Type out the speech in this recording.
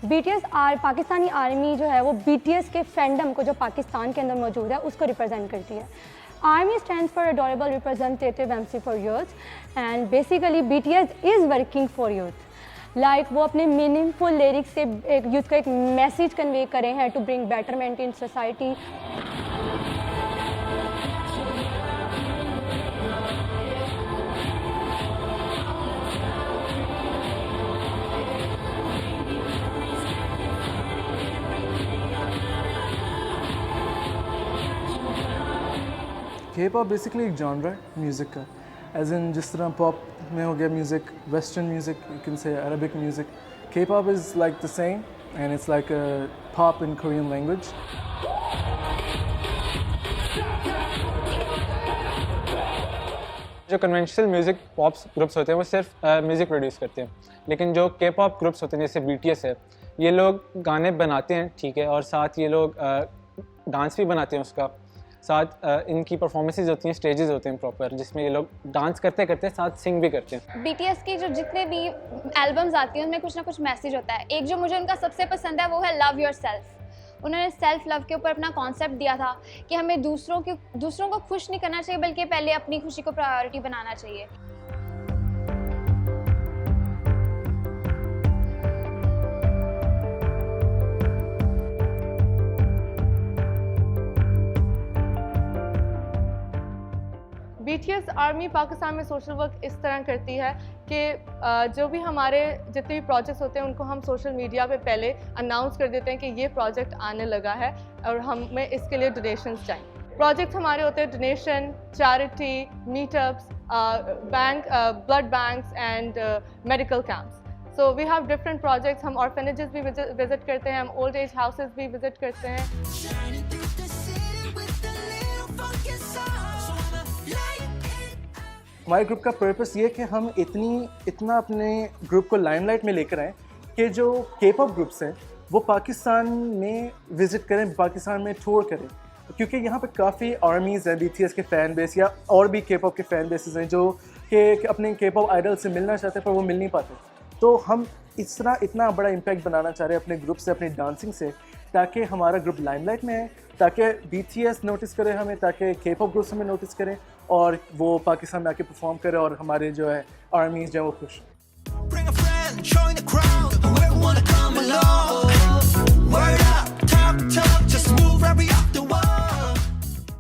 BTS Pakistani army जो है वो BTS के फैंडम को जो पाकिस्तान के अंदर मौजूद है उसको रिप्रेजेंट करती है। Army stands for adorable representative MC for youth and basically BTS is working for youth. Like वो अपने मीनिंगफुल लिरिक्स से एक यूथ का एक मैसेज कन्वे करे हैं to bring betterment in society. K-pop basically एक जॉनर है म्यूज़िक का, एज इन जिस तरह पॉप में हो गया music, western music, you can say Arabic music. K-pop is like the same and it's like pop in Korean language. जो conventional music pops groups होते हैं वो सिर्फ म्यूज़िक प्रोड्यूस करते हैं, लेकिन जो K-pop ग्रुप्स होते हैं जैसे BTS है, ये लोग गाने बनाते हैं, ठीक है, और साथ ये लोग डांस भी बनाते हैं उसका साथ। इनकी परफॉर्मेंसेज होती हैं, स्टेजेस होते हैं प्रॉपर, जिसमें ये लोग डांस करते करते साथ सिंग भी करते हैं। BTS की जो जितने भी एल्बम्स आती हैं उनमें कुछ ना कुछ मैसेज होता है। एक जो मुझे उनका सबसे पसंद है वो है लव योर सेल्फ। उन्होंने सेल्फ लव के ऊपर अपना कॉन्सेप्ट दिया था कि हमें दूसरों को खुश नहीं करना चाहिए, बल्कि पहले अपनी खुशी को प्रायोरिटी बनाना चाहिए। BTS आर्मी पाकिस्तान में सोशल वर्क इस तरह करती है कि जो भी हमारे जितने भी प्रोजेक्ट्स होते हैं उनको हम सोशल मीडिया पे पहले अनाउंस कर देते हैं कि ये प्रोजेक्ट आने लगा है और हमें इसके लिए डोनेशंस चाहिए। प्रोजेक्ट्स हमारे होते हैं donation, charity, meetups, blood banks and medical camps. So we have different projects. हम ऑर्फेनेजेस भी विजिट करते हैं, हम ओल्ड एज हाउसेस भी विजिट करते हैं। हमारे ग्रुप का पर्पस ये है कि हम इतना अपने ग्रुप को लाइमलाइट में लेकर आएँ कि जो K-pop ग्रुप्स हैं वो पाकिस्तान में विज़िट करें, पाकिस्तान में टूर करें, क्योंकि यहाँ पे काफ़ी आर्मीज़ हैं BTS के फ़ैन बेस या और भी K-pop के फ़ैन बेसेस हैं जो कि अपने K-pop आइडल से मिलना चाहते हैं पर वो मिल नहीं पाते। तो हम इस तरह इतना बड़ा इम्पैक्ट बनाना चाह रहे हैं अपने ग्रुप से, अपनी डांसिंग से, ताकि हमारा ग्रुप लाइमलाइट में है, ताकि BTS नोटिस करे हमें, ताकि K-pop ग्रुप्स हमें नोटिस करें और वो पाकिस्तान में आके परफॉर्म करे और हमारे जो है आर्मीज़ जो है वो खुश।